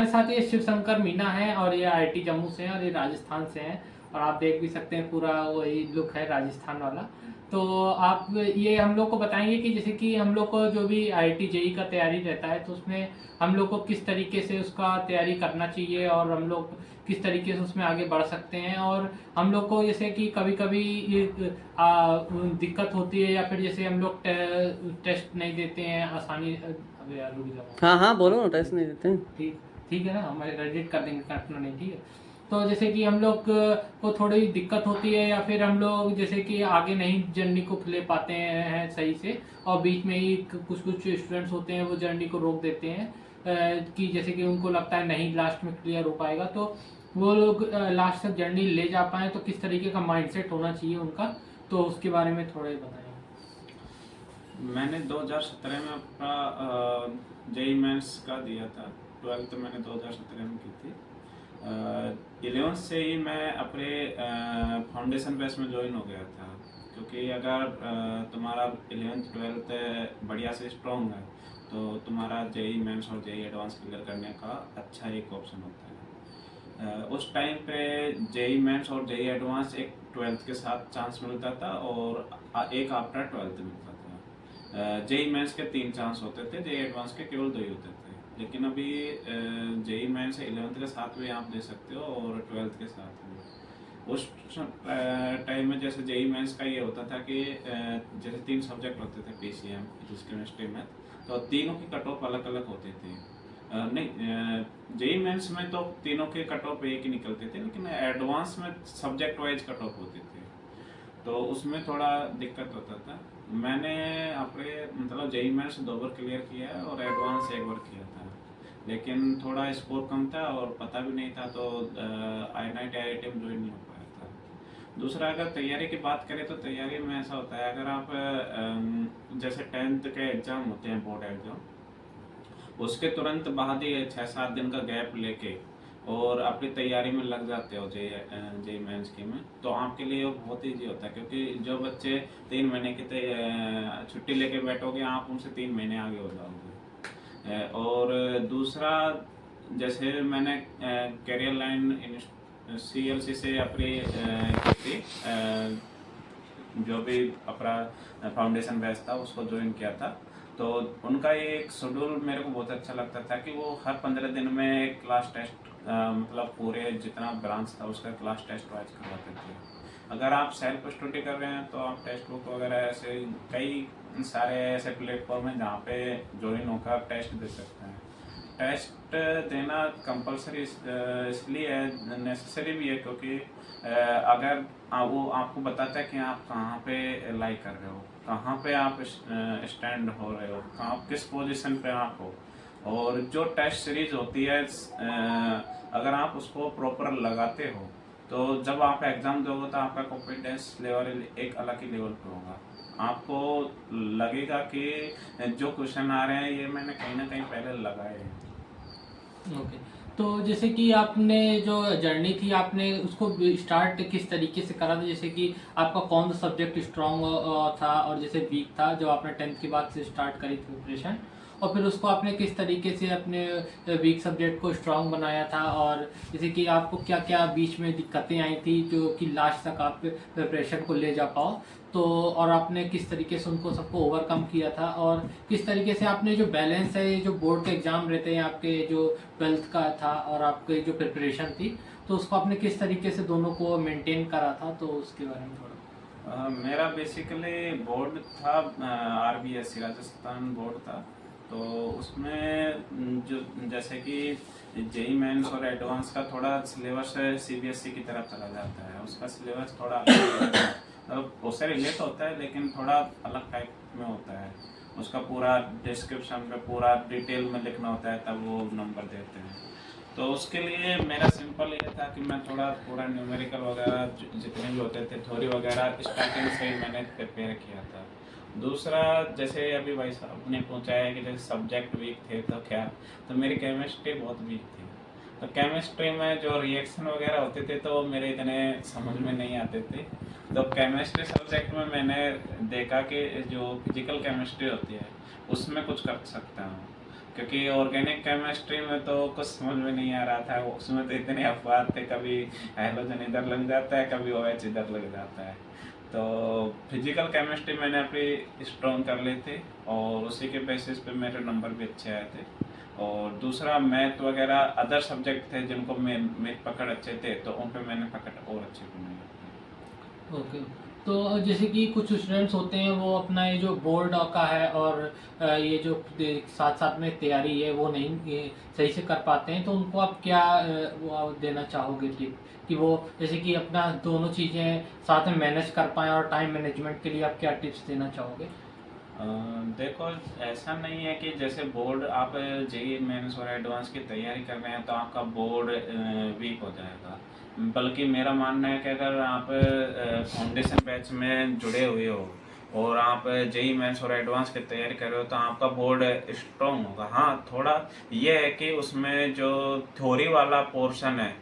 साथ ये शिव शंकर मीना है और ये आईआईटी जम्मू से हैं और ये राजस्थान से हैं और आप देख भी सकते हैं पूरा वही लुक है राजस्थान वाला। तो आप ये हम लोग को बताएंगे कि जैसे कि हम लोग को जो भी आईआईटी जेई का तैयारी रहता है तो उसमें हम लोग को किस तरीके से उसका तैयारी करना चाहिए और हम लोग किस तरीके से उसमें आगे बढ़ सकते हैं। और हम लोग को जैसे कि कभी कभी ये दिक्कत होती है या फिर जैसे हम लोग टेस्ट नहीं देते हैं आसानी। अबे यार रुक जाओ। हाँ हाँ बोलो ना, टेस्ट नहीं देते हैं। ठीक ठीक है ना, हम एडिट कर देंगे, काटना नहीं, ठीक है। तो जैसे कि हम लोग को थोड़ी दिक्कत होती है या फिर हम लोग जैसे कि आगे नहीं जर्नी को ले पाते हैं सही से और बीच में ही कुछ कुछ स्टूडेंट्स होते हैं वो जर्नी को रोक देते हैं कि जैसे कि उनको लगता है नहीं लास्ट में क्लियर हो पाएगा। तो वो लोग लास्ट तक जर्नी ले जा पाएँ तो किस तरीके का माइंडसेट होना चाहिए उनका, तो उसके बारे में थोड़ा बताएं। मैंने 2017 में अपना जेई मेंस का दिया था। 12th मैंने 2017 में की थी। 11th से ही मैं अपने फाउंडेशन बेस में ज्वाइन हो गया था, क्योंकि अगर तुम्हारा 11th 12th बढ़िया से स्ट्रॉन्ग है तो तुम्हारा जेई मेंस और जेई एडवांस क्लियर करने का अच्छा एक ऑप्शन होता है। उस टाइम पे जेई मेंस और जेई एडवांस एक 12th के साथ चांस मिलता था और एक आफ्टर 12th मिलता था। जेई मेंस के 3 चांस होते थे, जेई एडवांस के केवल 2 ही होते थे। लेकिन अभी जेई मेंस 11th के साथ भी आप दे सकते हो और 12th के साथ भी। उस टाइम में जैसे जेई मेंस का ये होता था कि जैसे 3 सब्जेक्ट होते थे पीसीएम, फिजिक्स, केमिस्ट्री, मैथ, तो तीनों की कट ऑफ अलग अलग होती थी। नहीं, जेई मेंस में तो तीनों के कट ऑफ एक ही निकलते थे, लेकिन एडवांस में सब्जेक्ट वाइज कट ऑफ होती थी, तो उसमें थोड़ा दिक्कत होता था। मैंने अपने मतलब जेई मेंस 2 बार क्लियर किया है और एडवांस 1 बार किया था, लेकिन थोड़ा स्कोर कम था और पता भी नहीं था, तो आई-9 IIT में ज्वाइन नहीं हो पाया था। दूसरा, अगर तैयारी की बात करें तो तैयारी में ऐसा होता है, अगर आप जैसे 10th के एग्ज़ाम होते हैं, बोर्ड एग्ज़ाम, उसके तुरंत बाद ही 6-7 दिन का गैप लेके और अपनी तैयारी में लग जाते हो जेई मेंस की में, तो आपके लिए वो बहुत ईजी होता है, क्योंकि जो बच्चे 3 महीने की छुट्टी लेके बैठोगे आप उनसे 3 महीने आगे हो जाओगे। और दूसरा, जैसे मैंने करियर लाइन CLC से अपनी की थी, जो भी अपना फाउंडेशन बैच था उसको ज्वाइन किया था, तो उनका ये एक शेड्यूल मेरे को बहुत अच्छा लगता था कि वो हर 15 दिन में एक क्लास टेस्ट, मतलब पूरे जितना ब्रांच था उसका क्लास टेस्ट वाइज करवाते थे। अगर आप सेल्फ स्टडी कर रहे हैं तो आप टेस्ट बुक वगैरह ऐसे कई सारे ऐसे प्लेटफॉर्म हैं जहाँ पे ज्वाइन होकर टेस्ट दे सकते हैं। टेस्ट देना कंपलसरी इसलिए है, नेसेसरी भी है, क्योंकि अगर वो आपको बताता है कि आप कहाँ पे लाई कर रहे हो, कहाँ पे आप स्टैंड हो रहे हो, कहाँ किस पोजीशन पे आप हो। और जो टेस्ट सीरीज होती है, अगर आप उसको प्रॉपर लगाते हो तो जब आप एग्ज़ाम दोगे तो आपका कॉन्फिडेंस लेवल एक अलग ही लेवल पे होगा। आपको लगेगा कि जो क्वेश्चन आ रहे हैं ये मैंने कहीं ना कहीं पहले लगाए हैं। ओके। तो जैसे कि आपने जो जर्नी थी आपने उसको स्टार्ट किस तरीके से करा था, जैसे कि आपका कौन सा सब्जेक्ट स्ट्रॉन्ग था और जैसे वीक था जो आपने 10th के बाद से स्टार्ट करी थी प्रिपरेशन, और फिर उसको आपने किस तरीके से अपने वीक सब्जेक्ट को स्ट्रॉन्ग बनाया था, और जैसे कि आपको क्या क्या बीच में दिक्कतें आई थी जो कि लास्ट तक आप प्रिपरेशन को ले जा पाओ, तो और आपने किस तरीके से उनको सबको ओवरकम किया था, और किस तरीके से आपने जो बैलेंस है जो बोर्ड के एग्ज़ाम रहते हैं आपके जो 12th का था और आपके जो प्रिपरेशन थी, तो उसको आपने किस तरीके से दोनों को मेंटेन करा था, तो उसके बारे में थोड़ा। मेरा बेसिकली बोर्ड था RBSC राजस्थान बोर्ड था, तो उसमें जो जैसे कि जेई मेंस और एडवांस का थोड़ा सिलेबस CBSE की तरफ चला जाता है, उसका सिलेबस थोड़ा अलग उससे रिलेट होता है लेकिन थोड़ा अलग टाइप में होता है। उसका पूरा डिस्क्रिप्शन में पूरा डिटेल में लिखना होता है, तब वो नंबर देते हैं। तो उसके लिए मेरा सिंपल ये था कि मैं थोड़ा पूरा न्यूमेरिकल वगैरह जितने भी होते थे, थ्योरी वगैरह स्टार्टिंग से ही मैंने प्रिपेयर किया था। दूसरा, जैसे अभी भाई साहब ने पूछा है कि जैसे सब्जेक्ट वीक थे तो क्या, तो मेरी केमिस्ट्री बहुत वीक थी। तो केमिस्ट्री में जो रिएक्शन वगैरह होते थे तो मेरे इतने समझ में नहीं आते थे। तो केमिस्ट्री सब्जेक्ट में मैंने देखा कि जो फिजिकल केमिस्ट्री होती है उसमें कुछ कर सकता हूँ, क्योंकि ऑर्गेनिक केमिस्ट्री में तो कुछ समझ में नहीं आ रहा था, उसमें तो इतने अपवाद थे, कभी हाइड्रोजन इधर लग जाता है, कभी OH इधर लग जाता है। तो फिजिकल केमिस्ट्री मैंने अपनी स्ट्रॉन्ग कर ली थी और उसी के बेसिस पे मेरे नंबर भी अच्छे आए थे। और दूसरा मैथ वगैरह अदर सब्जेक्ट थे जिनको मेरे पकड़ अच्छे थे, तो उन पे मैंने पकड़ और अच्छी बनाई। ओके। तो जैसे कि कुछ स्टूडेंट्स होते हैं वो अपना ये जो बोर्ड का है और ये जो साथ साथ में तैयारी है वो नहीं सही से कर पाते हैं, तो उनको आप क्या वो आप देना चाहोगे टिप कि वो जैसे कि अपना दोनों चीज़ें साथ में मैनेज कर पाएँ, और टाइम मैनेजमेंट के लिए आप क्या टिप्स देना चाहोगे? अ, देखो, ऐसा नहीं है कि जैसे बोर्ड आप जेईई मेंस और एडवांस की तैयारी कर रहे हैं तो आपका बोर्ड वीक हो जाएगा। बल्कि मेरा मानना है कि अगर आप फाउंडेशन बैच में जुड़े हुए हो और आप जेईई मेंस और एडवांस की तैयारी कर रहे हो तो आपका बोर्ड स्ट्रॉन्ग होगा। हाँ, थोड़ा ये है कि उसमें जो थ्योरी वाला पोर्शन है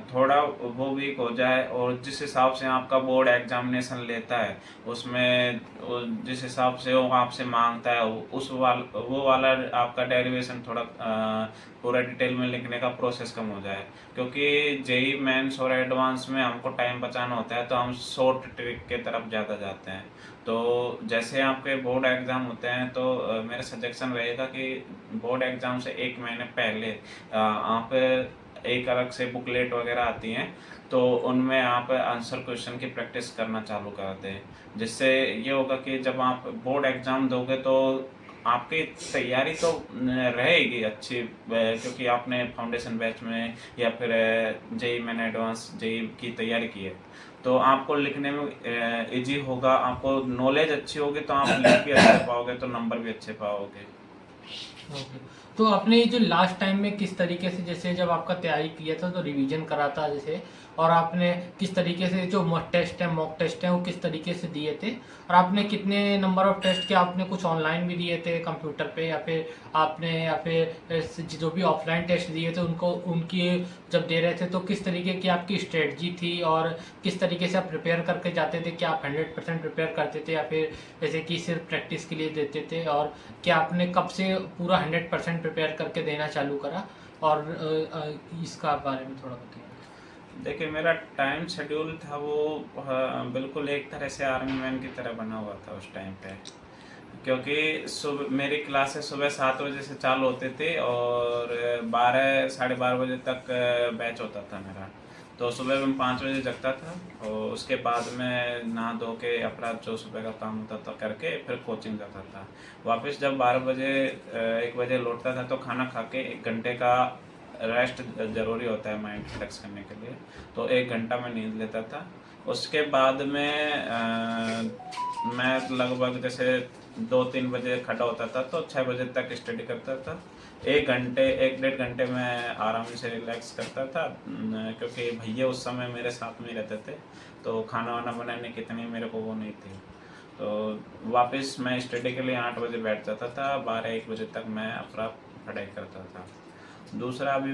थोड़ा वो वीक हो जाए, और जिस हिसाब से आपका बोर्ड एग्जामिनेशन लेता है उसमें जिस हिसाब से वो आपसे मांगता है वो वाला आपका डेरिवेशन थोड़ा पूरा डिटेल में लिखने का प्रोसेस कम हो जाए। क्योंकि जेईई मेंस और एडवांस में हमको टाइम बचाना होता है तो हम शॉर्ट ट्रिक के तरफ ज़्यादा जाते हैं। तो जैसे आपके बोर्ड एग्ज़ाम होते हैं तो मेरा सजेशन रहेगा कि बोर्ड एग्ज़ाम से 1 महीने पहले आप एक अलग से बुकलेट वगैरह आती हैं, तो उनमें आप आंसर क्वेश्चन की प्रैक्टिस करना चालू कर दें। जिससे ये होगा कि जब आप बोर्ड एग्ज़ाम दोगे तो आपकी तैयारी तो रहेगी अच्छी, क्योंकि आपने फाउंडेशन बैच में या फिर जेईई मैंने एडवांस जेईई की तैयारी की है, तो आपको लिखने में इजी होगा। आपको नॉलेज अच्छी होगी तो आप लिख भी अच्छे पाओगे, तो नंबर भी अच्छे पाओगे। ओके। तो आपने ये जो लास्ट टाइम में किस तरीके से, जैसे जब आपका तैयारी किया था तो रिवीजन करा था जैसे, और आपने किस तरीके से जो मॉक टेस्ट है वो किस तरीके से दिए थे, और आपने कितने नंबर ऑफ टेस्ट के आपने कुछ ऑनलाइन भी दिए थे कंप्यूटर पे, या फिर जो भी ऑफलाइन टेस्ट दिए थे उनको उनकी जब दे रहे थे तो किस तरीके की आपकी स्ट्रेटजी थी, और किस तरीके से आप प्रिपेयर करके जाते थे? क्या आप 100% प्रिपेयर करते थे या फिर जैसे कि सिर्फ प्रैक्टिस के लिए देते थे? और क्या आपने कब से पूरा 100% प्रिपेयर करके देना चालू करा, और इसका बारे में थोड़ा बताइए। देखिए, मेरा टाइम शेड्यूल था वो बिल्कुल एक तरह से आर्मी मैन की तरह बना हुआ था उस टाइम पे। क्योंकि सुबह मेरी क्लासेस सुबह 7 बजे से चालू होते थे और 12 साढ़े 12 बजे तक बैच होता था मेरा। तो सुबह मैं 5 बजे जगता था और उसके बाद में नहा धो के अपना जो सुबह का काम होता था करके फिर कोचिंग जाता था। वापस जब 12 बजे 1 बजे लौटता था तो खाना खा के 1 घंटे का रेस्ट ज़रूरी होता है माइंड रिलैक्स करने के लिए, तो 1 घंटा मैं नींद लेता था। उसके बाद में मैं लगभग जैसे 2-3 बजे खड़ा होता था तो 6 बजे तक स्टडी करता था। 1 डेढ़ घंटे मैं आराम से रिलैक्स करता था, क्योंकि भैया उस समय मेरे साथ में ही रहते थे, तो खाना वाना बनाने की इतनी मेरे को वो नहीं थी। तो वापस मैं स्टडी के लिए 8 बजे बैठ जाता था, 12-1 बजे तक मैं अपना पढ़ाई करता था। दूसरा अभी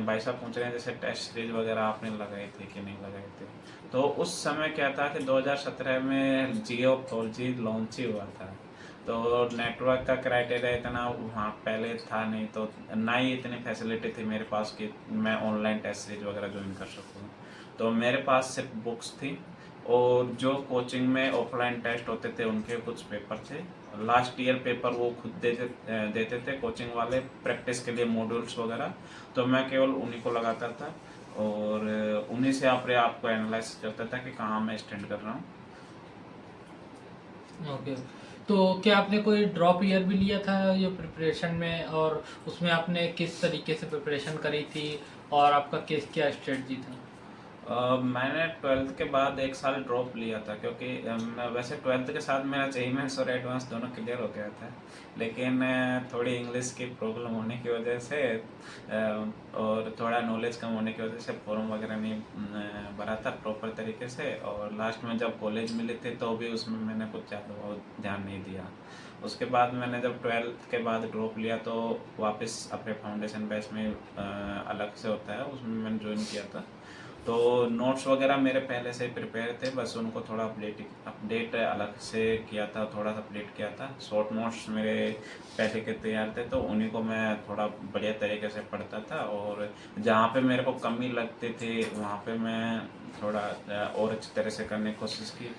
भाई साहब पूछ रहे हैं जैसे टेस्ट सीरीज वगैरह आपने लगाई थी कि नहीं लगाई थी, तो उस समय क्या था कि 2017 में जियो 4G लॉन्च ही हुआ था, तो नेटवर्क का क्राइटेरिया इतना वहाँ पहले था नहीं, तो ना ही इतनी फैसिलिटी थी मेरे पास कि मैं ऑनलाइन टेस्ट सीरीज वगैरह ज्वाइन कर सकूँ। तो मेरे पास सिर्फ बुक्स थी और जो कोचिंग में ऑफलाइन टेस्ट होते थे उनके कुछ पेपर थे। लास्ट ईयर पेपर वो खुद देते थे कोचिंग वाले प्रैक्टिस के लिए मॉड्यूल्स वगैरह, तो मैं केवल उन्हीं को लगाता था और उन्हीं से अपने आप को एनालाइज करता था कि कहाँ मैं स्टैंड कर रहा हूँ। ओके। तो क्या आपने कोई ड्रॉप ईयर भी लिया था ये प्रिपरेशन में, और उसमें आपने किस तरीके से प्रिपरेशन करी थी, और आपका किस क्या स्ट्रेटजी था? मैंने 12th के बाद 1 साल ड्रॉप लिया था, क्योंकि वैसे 12th के साथ मेरा जेईई मेंस और एडवांस दोनों क्लियर हो गया था, लेकिन थोड़ी इंग्लिश की प्रॉब्लम होने की वजह से और थोड़ा नॉलेज कम होने की वजह से फॉर्म वगैरह नहीं भरा था प्रॉपर तरीके से, और लास्ट में जब कॉलेज मिले थे तो भी उसमें मैंने कुछ ज़्यादा बहुत ध्यान नहीं दिया। उसके बाद मैंने जब 12th के बाद ड्रॉप लिया तो वापस अपने फाउंडेशन बैच में अलग से होता है उसमें मैंने ज्वाइन किया था, तो नोट्स वगैरह मेरे पहले से प्रिपेयर थे, बस उनको थोड़ा अपडेट अलग से किया था, थोड़ा सा अपडेट किया था। शॉर्ट नोट्स मेरे पहले के तैयार थे, तो उन्हीं को मैं थोड़ा बढ़िया तरीके से पढ़ता था, और जहाँ पे मेरे को कमी लगती थी वहाँ पे मैं थोड़ा और अच्छी तरह से करने की कोशिश की।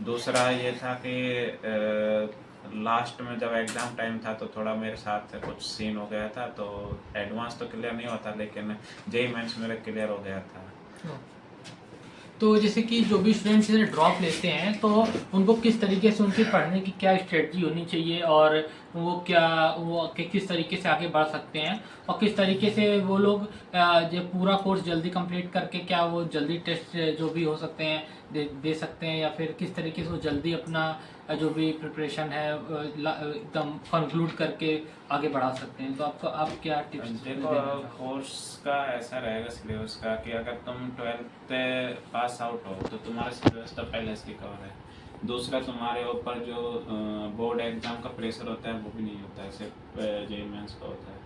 दूसरा ये था कि लास्ट में जब एग्ज़ाम टाइम था तो थोड़ा मेरे साथ कुछ सीन हो गया था, तो एडवांस तो क्लियर नहीं होता, लेकिन जेईई मेंस मेरा क्लियर हो गया था। तो जैसे कि जो भी स्टूडेंट्स ड्रॉप लेते हैं तो उनको किस तरीके से उनकी पढ़ने की क्या स्ट्रेटजी होनी चाहिए, और वो किस तरीके से आगे बढ़ सकते हैं, और किस तरीके से वो लोग जो पूरा कोर्स जल्दी कंप्लीट करके क्या वो जल्दी टेस्ट जो भी हो सकते हैं दे सकते हैं, या फिर किस तरीके से वो जल्दी अपना जो भी प्रिपरेशन है एकदम कंक्लूड करके आगे बढ़ा सकते हैं। तो आप क्या टिप्स देखो, कोर्स का ऐसा रहेगा सिलेबस का कि अगर तुम 12th पास आउट हो तो तुम्हारा सिलेबस तो पहले से कवर है। दूसरा, तुम्हारे ऊपर जो बोर्ड एग्जाम का प्रेशर होता है वो भी नहीं होता है, सिर्फ जेईई मेंस का होता है।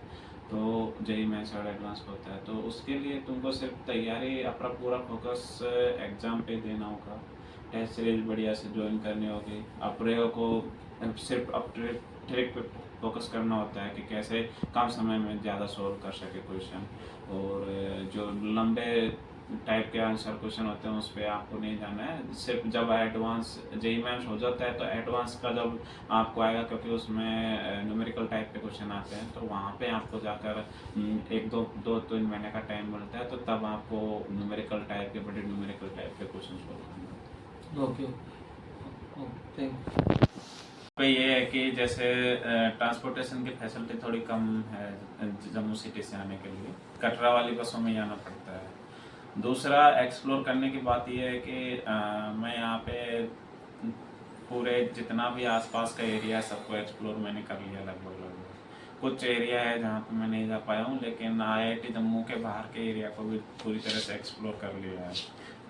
तो जेईई मेंस और एडवांस का होता है, तो उसके लिए तुमको सिर्फ तैयारी, अपना पूरा फोकस एग्जाम पे देना होगा। टेस्ट सीरीज बढ़िया से ज्वाइन करनी होगी। अपने को सिर्फ अप ट्रिक पे फोकस करना होता है कि कैसे कम समय में ज़्यादा सोल्व कर सके क्वेश्चन, और जो लंबे टाइप के आंसर क्वेश्चन होते हैं उस पर आपको नहीं जाना है। सिर्फ जब एडवांस जेईई मेंस हो जाता है तो एडवांस का जब आपको आएगा, क्योंकि उसमें न्यूमेरिकल टाइप के क्वेश्चन आते हैं, तो वहाँ पे आपको जाकर एक दो 3 महीने का टाइम मिलता है, तो तब आपको न्यूमेरिकल टाइप के बड़े न्यूमेरिकल टाइप के क्वेश्चन सोल्व करने होते हैं। ओके, थैंक पे ये है कि जैसे ट्रांसपोर्टेशन की फैसिलिटी थोड़ी कम है जम्मू सिटी से आने के लिए, कटरा वाली बसों में जाना पड़ता है। दूसरा, एक्सप्लोर करने की बात ये है कि मैं यहाँ पे पूरे जितना भी आसपास का एरिया है सबको एक्सप्लोर मैंने कर लिया लगभग। कुछ एरिया है जहाँ पे मैं नहीं जा पाया हूँ, लेकिन आईआईटी जम्मू के बाहर के एरिया को भी पूरी तरह से एक्सप्लोर कर लिया है।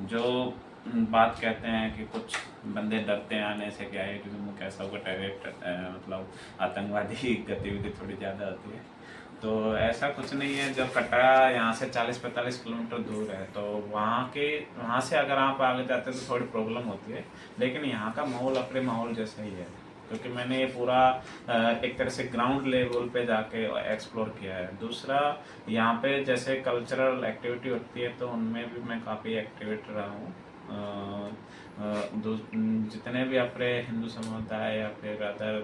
जो बात कहते हैं कि कुछ बंदे डरते हैं आने से कि आईआईटी जम्मू कैसा होगा, मतलब आतंकवादी गतिविधि थोड़ी ज़्यादा होती है, तो ऐसा कुछ नहीं है। जब कटरा यहाँ से 40-45 किलोमीटर दूर है, तो वहाँ से अगर आप आगे जाते हैं तो थोड़ी प्रॉब्लम होती है, लेकिन यहाँ का माहौल अपने माहौल जैसा ही है, क्योंकि मैंने ये पूरा एक तरह से ग्राउंड लेवल पे जाके एक्सप्लोर किया है। दूसरा, यहाँ पे जैसे कल्चरल एक्टिविटी होती है तो उनमें भी मैं काफ़ी एक्टिवेट रहा हूँ। जितने भी अपने हिंदू समुदाय या फिर अदर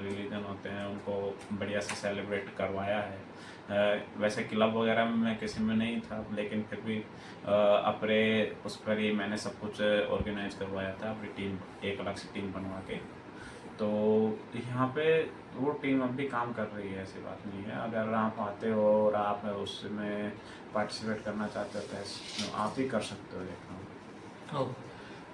रिलीजन होते हैं उनको बढ़िया से सेलिब्रेट करवाया है। वैसे क्लब वगैरह में मैं किसी में नहीं था, लेकिन फिर भी अपने उस पर ही मैंने सब कुछ ऑर्गेनाइज करवाया था, अपनी टीम एक अलग से टीम बनवा के। तो यहाँ पे वो टीम अब भी काम कर रही है, ऐसी बात नहीं है। अगर आप आते हो और आप उसमें पार्टिसिपेट करना चाहते हो तो आप ही कर सकते हो ये काम।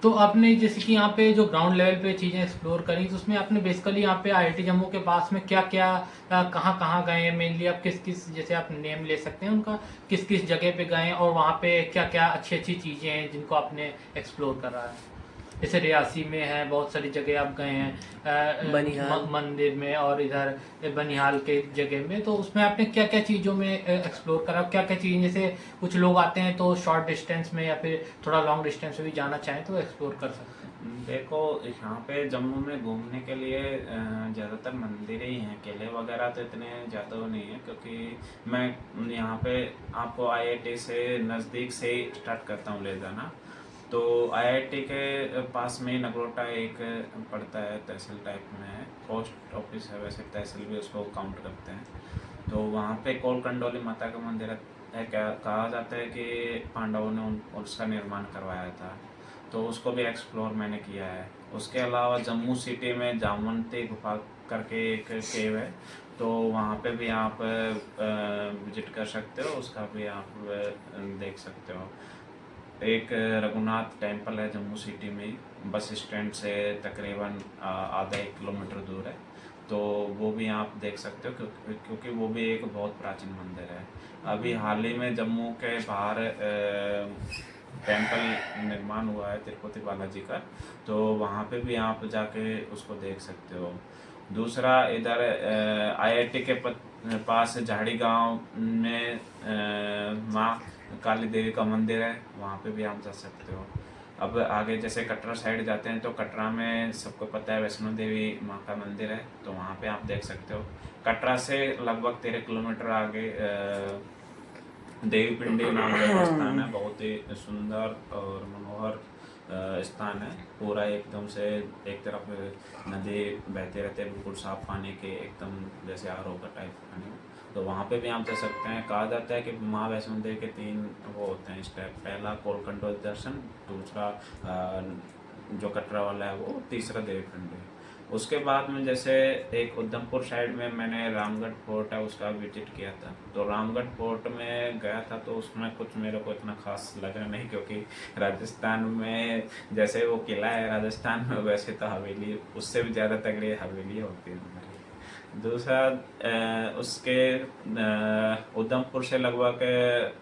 तो आपने जैसे कि यहाँ पे जो ग्राउंड लेवल पे चीज़ें एक्सप्लोर करी, तो उसमें आपने बेसिकली यहाँ पे आईआईटी जम्मू के पास में क्या क्या कहाँ कहाँ गए हैं, मेनली आप किस किस, जैसे आप नेम ले सकते हैं उनका, किस किस जगह पे गए हैं, और वहाँ पे क्या क्या अच्छी अच्छी चीज़ें हैं जिनको आपने एक्सप्लोर करा है। जैसे रियासी में है, बहुत सारी जगह आप गए हैं, बनिहाल मंदिर में, और इधर बनिहाल के जगह में, तो उसमें आपने क्या क्या चीज़ों में एक्सप्लोर करा, क्या क्या चीज़ें, जैसे कुछ लोग आते हैं तो शॉर्ट डिस्टेंस में या फिर थोड़ा लॉन्ग डिस्टेंस में भी जाना चाहें तो एक्सप्लोर कर सकते हैं। देखो, यहाँ पे जम्मू में घूमने के लिए ज़्यादातर मंदिर ही हैं, किले वगैरह तो इतने ज़्यादा नहीं है, क्योंकि मैं यहाँ पे आपको आईआईटी से नज़दीक से ही स्टार्ट करता हूँ ले जाना। तो आईआईटी के पास में नगरोटा एक पड़ता है, तहसील टाइप में है, पोस्ट ऑफिस है, वैसे तहसील भी उसको काउंट करते हैं। तो वहाँ पे कोल कंडोली माता का मंदिर है, क्या कहा जाता है कि पांडवों ने उसका निर्माण करवाया था, तो उसको भी एक्सप्लोर मैंने किया है। उसके अलावा जम्मू सिटी में जामवंती गुफा करके एक केव है, तो वहाँ पे भी आप विजिट कर सकते हो, उसका भी आप देख सकते हो। एक रघुनाथ टेम्पल है जम्मू सिटी में ही, बस स्टैंड से तकरीबन आधा 1 किलोमीटर दूर है, तो वो भी आप देख सकते हो, क्योंकि वो भी एक बहुत प्राचीन मंदिर है। अभी हाल ही में जम्मू के बाहर टेम्पल निर्माण हुआ है तिरुपति बालाजी का, तो वहाँ पे भी आप जाके उसको देख सकते हो। दूसरा, इधर आईआईटी के पास झाड़ी गांव में माँ काली देवी का मंदिर है, वहाँ पे भी आप जा सकते हो। अब आगे जैसे कटरा साइड जाते हैं तो कटरा में सबको पता है वैष्णो देवी माँ का मंदिर है, तो वहाँ पे आप देख सकते हो। कटरा से लगभग 13 किलोमीटर आगे देवी पिंडी नाम का स्थान है, बहुत ही सुंदर और मनोहर स्थान है। पूरा एकदम से एक तरफ नदी बहते रहते हैं, बिल्कुल साफ पानी के, एकदम जैसे आरओ का टाइप पानी। तो वहाँ पे भी आप जा सकते हैं। कहा जाता है कि माँ वैष्णो देवी के 3 वो होते हैं स्टेप, पहला कोलकंडोज दर्शन, दूसरा जो कटरा वाला है वो, तीसरा देवी पिंडी। उसके बाद में जैसे एक उधमपुर साइड में मैंने रामगढ़ फोर्ट है उसका विजिट किया था। तो रामगढ़ फोर्ट में गया था तो उसमें कुछ मेरे को इतना खास लगा नहीं, क्योंकि राजस्थान में जैसे वो किला है राजस्थान में, वैसे तो हवेली उससे भी ज़्यादा तगड़ी हवेली होती है हमारी। दूसरा उसके उधमपुर से लगभग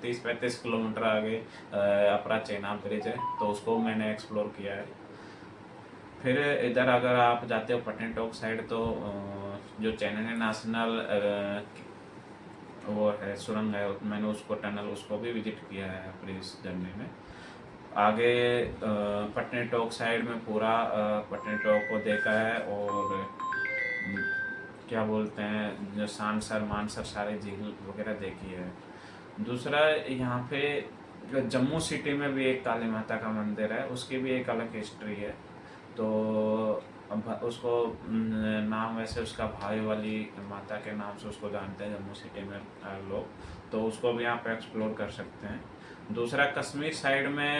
30-35 किलोमीटर आगे अपरा चेनाब ब्रिज है, तो उसको मैंने एक्सप्लोर किया है। फिर इधर अगर आप जाते हो पटनीटॉप साइड तो जो चेन्नई नेशनल वो है सुरंग है, मैंने उसको टनल उसको भी विजिट किया है अपनी इस जर्नी में। आगे पटनीटॉप साइड में पूरा पटनीटॉप को देखा है, और क्या बोलते हैं जो सानसर मानसर सारे झील वगैरह देखी है। दूसरा यहाँ पे जम्मू सिटी में भी एक काली माता का मंदिर है, उसकी भी एक अलग हिस्ट्री है। तो उसको नाम वैसे उसका भाई वाली माता के नाम से उसको जानते हैं जम्मू सिटी में लोग, तो उसको भी आप एक्सप्लोर कर सकते हैं। दूसरा कश्मीर साइड में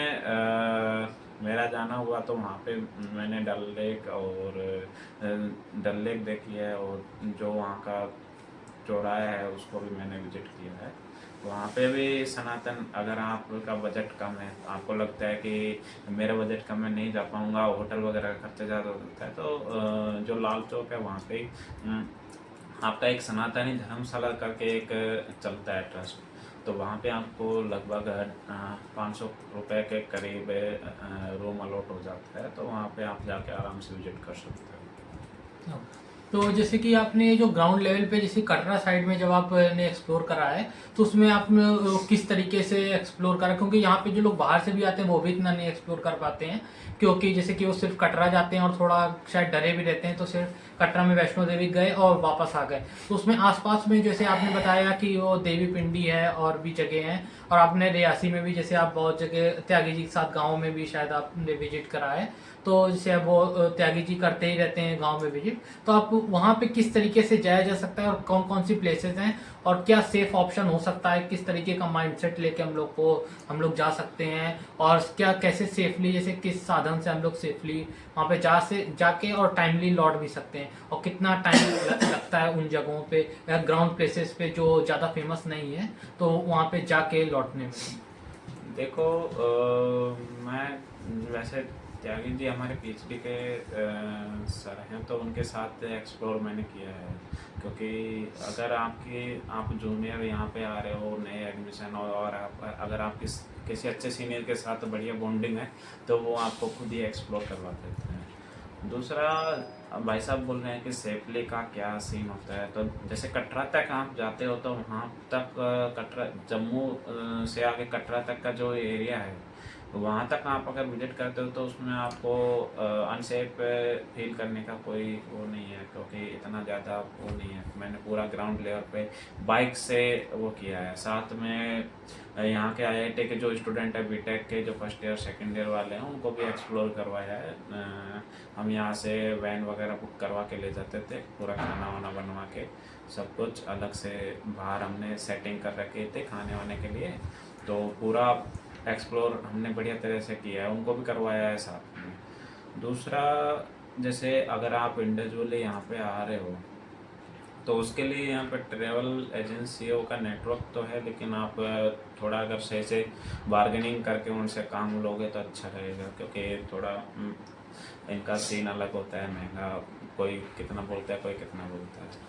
मेरा जाना हुआ तो वहाँ पे मैंने डल लेक देख लिया है, और जो वहाँ का चौराहा है उसको भी मैंने विजिट किया है। वहाँ पे भी सनातन, अगर आपका बजट कम है, आपको लगता है कि मेरा बजट कम है नहीं जा पाऊँगा, होटल वगैरह का खर्चा ज़्यादा होता है, तो जो लाल चौक है वहाँ पे आपका एक सनातनी धर्मशाला करके एक चलता है ट्रस्ट, तो वहाँ पे आपको लगभग 500 रुपये के करीब रूम अलॉट हो जाता है, तो वहाँ पे आप जाके आराम से विजिट कर सकते हो। तो जैसे कि आपने जो ग्राउंड लेवल पे जैसे कटरा साइड में जब आपने एक्सप्लोर करा है, तो उसमें आपने किस तरीके से एक्सप्लोर करा, क्योंकि यहाँ पे जो लोग बाहर से भी आते हैं वो भी इतना नहीं एक्सप्लोर कर पाते हैं, क्योंकि जैसे कि वो सिर्फ कटरा जाते हैं और थोड़ा शायद डरे भी रहते हैं, तो सिर्फ कटरा में वैष्णो देवी गए और वापस आ गए। तो उसमें आसपास में जैसे आपने बताया कि वो देवी पिंडी है और भी जगह हैं, और आपने रियासी में भी जैसे आप बहुत जगह त्यागी जी के साथ गाँव में भी शायद आपने विजिट करा है, तो जैसे वो त्यागी जी करते ही रहते हैं गांव में विजिट, तो आप वहाँ पे किस तरीके से जाया जा सकता है और कौन कौन सी प्लेसेस हैं और क्या सेफ ऑप्शन हो सकता है, किस तरीके का माइंडसेट लेके हम लोग जा सकते हैं, और क्या कैसे सेफली, जैसे किस साधन से हम लोग सेफली वहाँ पे जाके और टाइमली लौट भी सकते हैं, और कितना टाइम लगता है उन जगहों पे या ग्राउंड प्लेसेस पे जो ज़्यादा फेमस नहीं है, तो वहाँ पे जाके लौटने में। देखो मैं वैसे त्यागी जी हमारे पीएचडी के सर हैं, तो उनके साथ एक्सप्लोर मैंने किया है, क्योंकि अगर आप जूनियर यहाँ पे आ रहे हो नए एडमिशन, और अगर आप किसी अच्छे सीनियर के साथ बढ़िया बॉन्डिंग है तो वो आपको खुद ही एक्सप्लोर करवा देते हैं। दूसरा भाई साहब बोल रहे हैं कि सेफली का क्या सीन होता है, तो जैसे कटरा तक आप जाते हो तो वहाँ तक कटरा जम्मू से आगे कटरा तक का जो एरिया है वहाँ तक आप अगर विजिट करते हो तो उसमें आपको अनसेफ फील करने का कोई वो नहीं है, क्योंकि इतना ज़्यादा वो नहीं है। मैंने पूरा ग्राउंड लेवल पे बाइक से वो किया है। साथ में यहाँ के आईआईटी के जो स्टूडेंट है बीटेक के, जो फर्स्ट ईयर सेकंड ईयर वाले हैं, उनको भी एक्सप्लोर करवाया है। हम यहाँ से वैन वगैरह बुक करवा के ले जाते थे, पूरा खाना वाना बनवा के सब कुछ अलग से बाहर हमने सेटिंग कर रखे थे खाने वाने के लिए, तो पूरा एक्सप्लोर हमने बढ़िया तरह से किया है, उनको भी करवाया है साथ में। दूसरा जैसे अगर आप इंडिविजुअली यहाँ पे आ रहे हो तो उसके लिए यहाँ पे ट्रेवल एजेंसियों का नेटवर्क तो है, लेकिन आप थोड़ा अगर सही से बार्गेनिंग करके उनसे काम लोगे तो अच्छा रहेगा, क्योंकि थोड़ा इनका सीन अलग होता है, महंगा, कोई कितना बोलता है कोई कितना बोलता है।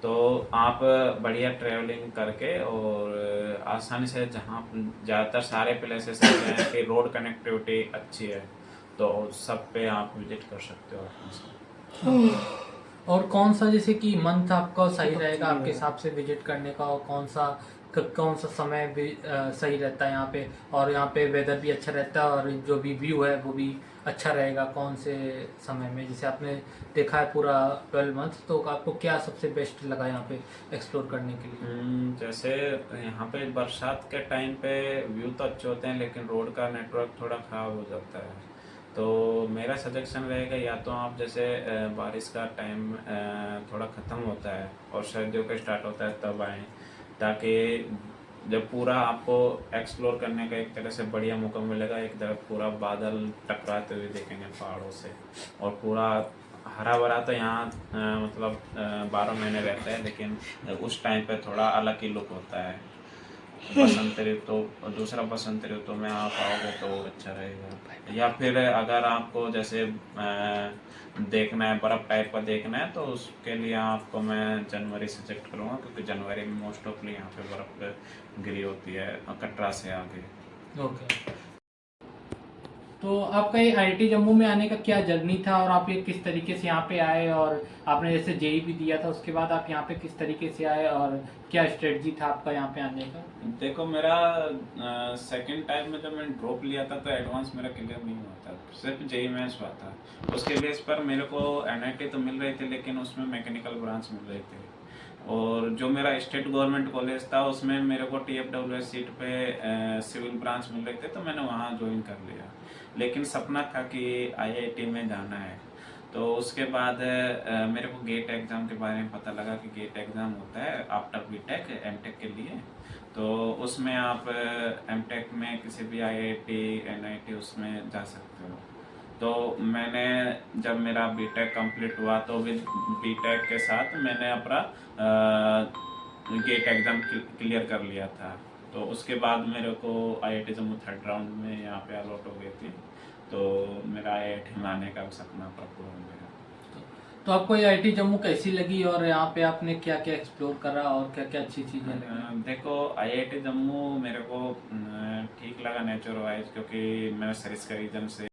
तो आप बढ़िया ट्रैवलिंग करके और आसानी से, जहाँ ज़्यादातर सारे प्लेसेस हैं कि रोड कनेक्टिविटी अच्छी है, तो सब पे आप विजिट कर सकते हो आराम से। और कौन सा जैसे कि मंथ आपका सही रहेगा आपके हिसाब से विजिट करने का, और कौन सा कौन सा समय भी सही रहता है यहाँ पे, और यहाँ पे वेदर भी अच्छा रहता है और जो भी व्यू है वो भी अच्छा रहेगा कौन से समय में? जैसे आपने देखा है पूरा 12 मंथ, तो आपको क्या सबसे बेस्ट लगा यहाँ पे एक्सप्लोर करने के लिए? जैसे यहाँ पे बरसात के टाइम पे व्यू तो अच्छे होते हैं, लेकिन रोड का नेटवर्क थोड़ा ख़राब हो जाता है। तो मेरा सजेशन रहेगा, या तो आप जैसे बारिश का टाइम थोड़ा ख़त्म होता है और सर्दियों का स्टार्ट होता है तब आएँ, ताकि जब पूरा आपको एक्सप्लोर करने का एक तरह से बढ़िया मौका मिलेगा। एक तरफ पूरा बादल टकराते हुए देखेंगे पहाड़ों से, और पूरा हरा भरा तो यहाँ मतलब 12 महीने रहता है, लेकिन उस टाइम पे थोड़ा अलग ही लुक होता है। बसंत ऋतु, दूसरा बसंत ऋतु में आप आओगे तो अच्छा रहेगा। या फिर अगर आपको जैसे देखना है, बर्फ़ टाइप का देखना है, तो उसके लिए आपको मैं जनवरी सजेक्ट करूँगा, क्योंकि जनवरी में मोस्ट ऑफली यहाँ पे बर्फ़ गिरी होती है कटरा से आगे। ओके। तो आपका ये आईआईटी जम्मू में आने का क्या जर्नी था, और आप ये किस तरीके से यहाँ पे आए, और आपने जैसे जेई भी दिया था उसके बाद आप यहाँ पे किस तरीके से आए, और क्या स्ट्रेटजी था आपका यहाँ पे आने का? देखो, मेरा सेकंड टाइम में जब मैंने ड्रॉप लिया था तो एडवांस मेरा क्लियर नहीं हुआ था, सिर्फ जेई मेंस हुआ था। उसके बेस पर मेरे को एनआईटी तो मिल रही थी, लेकिन उसमें मैकेनिकल ब्रांच मिल रही थी, और जो मेरा स्टेट गवर्नमेंट कॉलेज था उसमें मेरे को टीएफडब्ल्यूएस सीट पे सिविल ब्रांच मिल रही थी, तो मैंने वहाँ ज्वाइन कर लिया। लेकिन सपना था कि आईआईटी में जाना है। तो उसके बाद मेरे को गेट एग्ज़ाम के बारे में पता लगा कि गेट एग्ज़ाम होता है आफ्टर बीटेक एमटेक के लिए। तो उसमें आप एमटेक में किसी भी आईआईटी एनआईटी उसमें जा सकते हो। तो मैंने, जब मेरा बीटेक कंप्लीट हुआ तो विद बीटेक के साथ मैंने अपना गेट एग्ज़ाम क्लियर कर लिया था। तो उसके बाद मेरे को आईआईटी जम्मू थर्ड राउंड में यहाँ पे अलॉट हो गई थी, तो मेरा आईआईटी में आने का सपना पूरा हो गया। तो आपको ये आईआईटी जम्मू कैसी लगी, और यहाँ पे आपने क्या क्या एक्सप्लोर करा और क्या क्या अच्छी चीज़ें लगी? देखो, आईआईटी जम्मू मेरे को ठीक लगा नेचर वाइज, क्योंकि मैं सरिस्का रीजन से